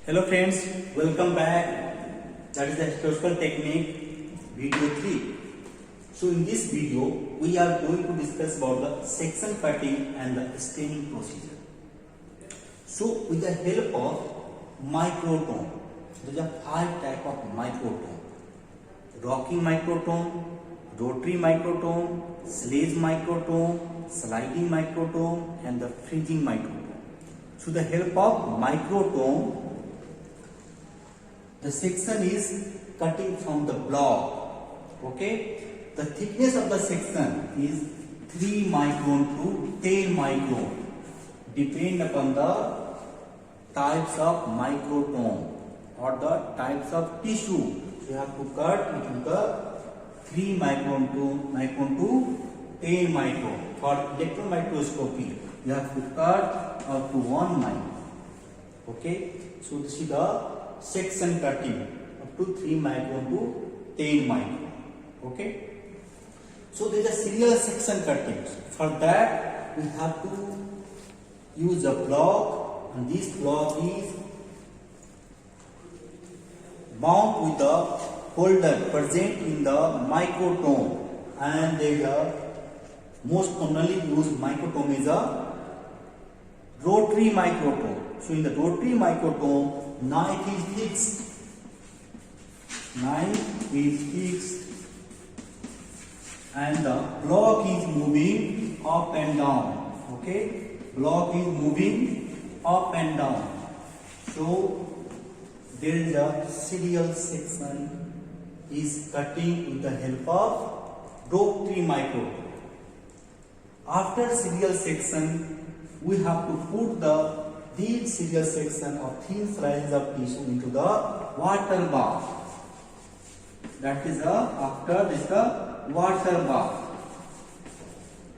Hello friends, welcome back. That is the historical technique video 3. So in this video we are going to discuss about the section cutting and the staining procedure. So with the help of microtome, there are 5 types of microtome: rocking microtome, rotary microtome, sledge microtome, sliding microtome and the freezing microtome. So the help of microtome, the section is cutting from the block. Okay, the thickness of the section is 3 micron to 10 micron, depend upon the types of microtome or the types of tissue. So you have to cut into the 3 micron to 10 micron. For electron microscopy, you have to cut up to 1 micron. Okay, so this is the section cutting up to 3 micron to 10 micron. Okay, so there is a serial section cutting. For that we have to use a block, and this block is bound with the holder present in the microtome, and the most commonly used microtome is a rotary microtome. So in the rotary microtome, knife is fixed. And the block is moving up and down. Okay, block is moving up and down. So there is a serial section is cutting with the help of rotary microtome. After serial section, we have to put the deep serial section of thin slices of tissue into the water bath. That is after this the water bath,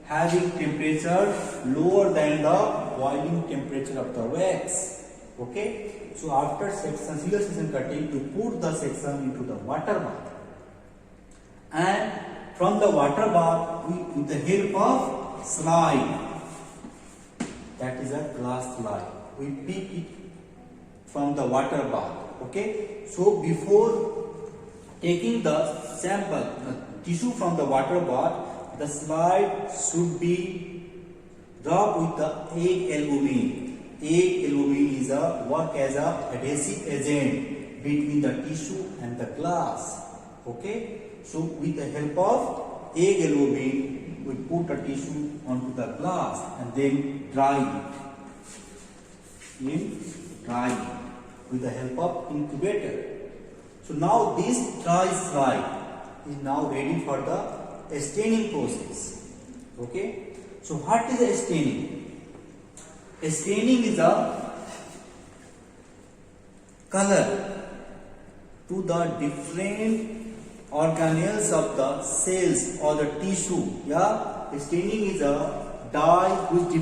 having temperature lower than the boiling temperature of the wax. Okay, so after serial section cutting, to put the section into the water bath, and from the water bath with the help of slide, that is a glass slide, we pick it from the water bath. Okay, so before taking the sample, the tissue from the water bath, the slide should be rubbed with the egg albumin. Egg albumin is a work as a adhesive agent between the tissue and the glass. Okay, so with the help of egg albumin, we put a tissue onto the glass and then dry it. With the help of incubator. So now this dry slide is now ready for the staining process. Okay, so what is a staining? A staining is a color to the different organelles of the cells or the tissue. Yeah, staining is a dye which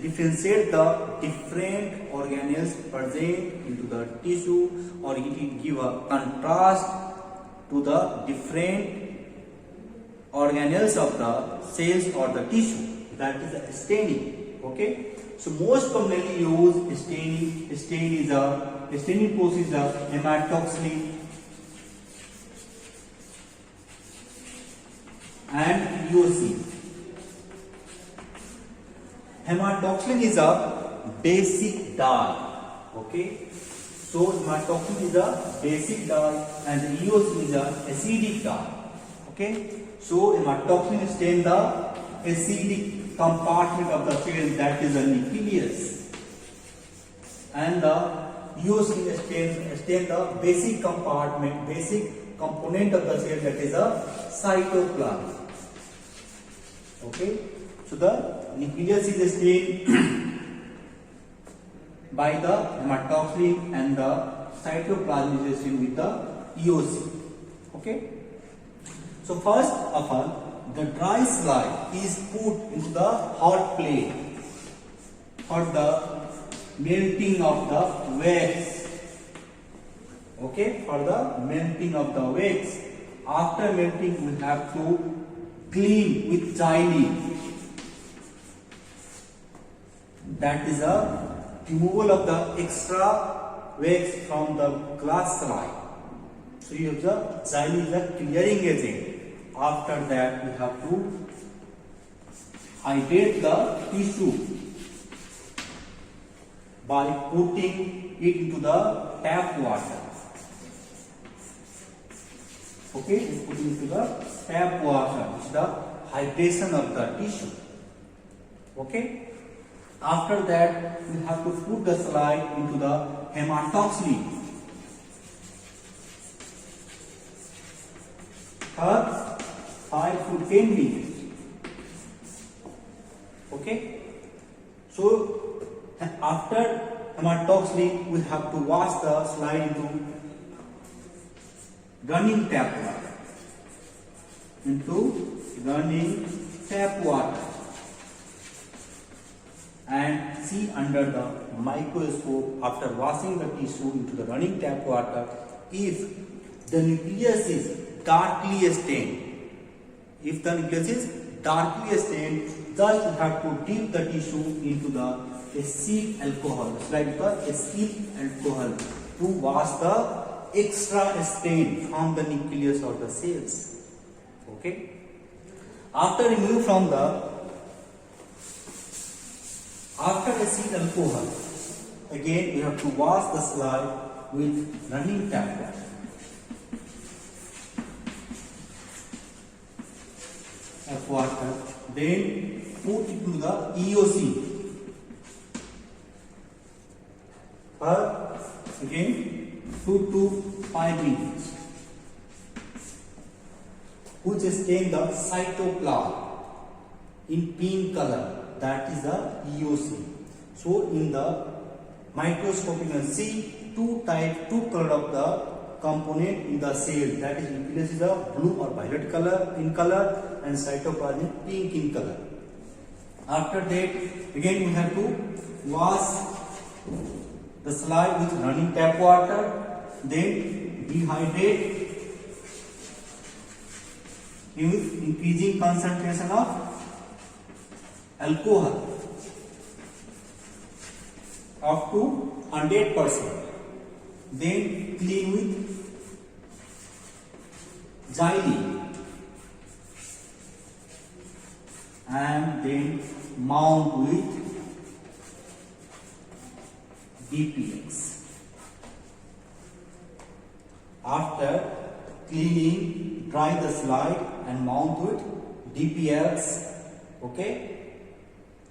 differentiate the different organelles present into the tissue, or it will give a contrast to the different organelles of the cells or the tissue. That is a staining. Okay, so most commonly used staining process is hematoxylin and eosin. Hematoxylin is a basic dye. Okay, so hematoxylin is a basic dye and eosin is a acidic dye. Okay, so hematoxylin stains the acidic compartment of the cell, that is the nucleus, and the eosin stains the basic compartment, basic component of the cell, that is a cytoplasm. Okay, so the nucleus is stained by the hematoxylin and the cytoplasm is stained with the eosin. Okay, so first of all, the dry slide is put into the hot plate for the melting of the wax. Okay, for the melting of the wax. After melting, we have to clean with xylene. That is a removal of the extra wax from the glass slide. So you observe xylene is a clearing agent. After that we have to hydrate the tissue by putting it into the tap water. Okay, putting into the tap water, which is the hydration of the tissue. Okay. After that, we have to put the slide into the hematoxylin. For 5 to 10 minutes. Okay. So after hematoxylin, we have to wash the slide into running tap water. And see under the microscope after washing the tissue into the running tap water if the nucleus is darkly stained. If the nucleus is darkly stained, just you have to dip the tissue into the acetic alcohol, acetic alcohol to wash the extra stain from the nucleus or the cells. Okay. After remove from the acetic alcohol, again we have to wash the slide with running tap water. Then put it to the EOC. Again 2 to 5 minutes. Which stain the cytoplasm in pink color, that is the EOC. So in the microscope you can see two color of the component in the cell, that is nucleus is a blue or violet color in color and cytoplasm is pink in color. After that again we have to wash the slide with running tap water, then dehydrate with increasing concentration of alcohol up to 100%. Then clean with xylene and then mount with DPX. After cleaning, dry the slide and mount with DPX. Okay.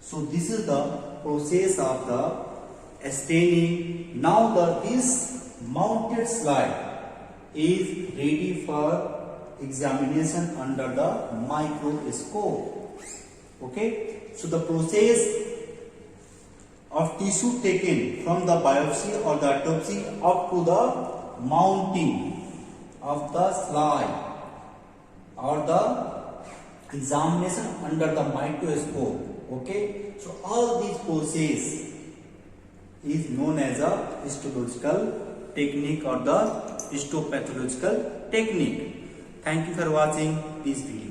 So this is the process of the staining. Now this mounted slide is ready for examination under the microscope. Okay. So the process of tissue taken from the biopsy or the autopsy up to the mounting of the slide or the examination under the microscope. Okay. So all these process is known as a histological technique or the histopathological technique. Thank you for watching this video.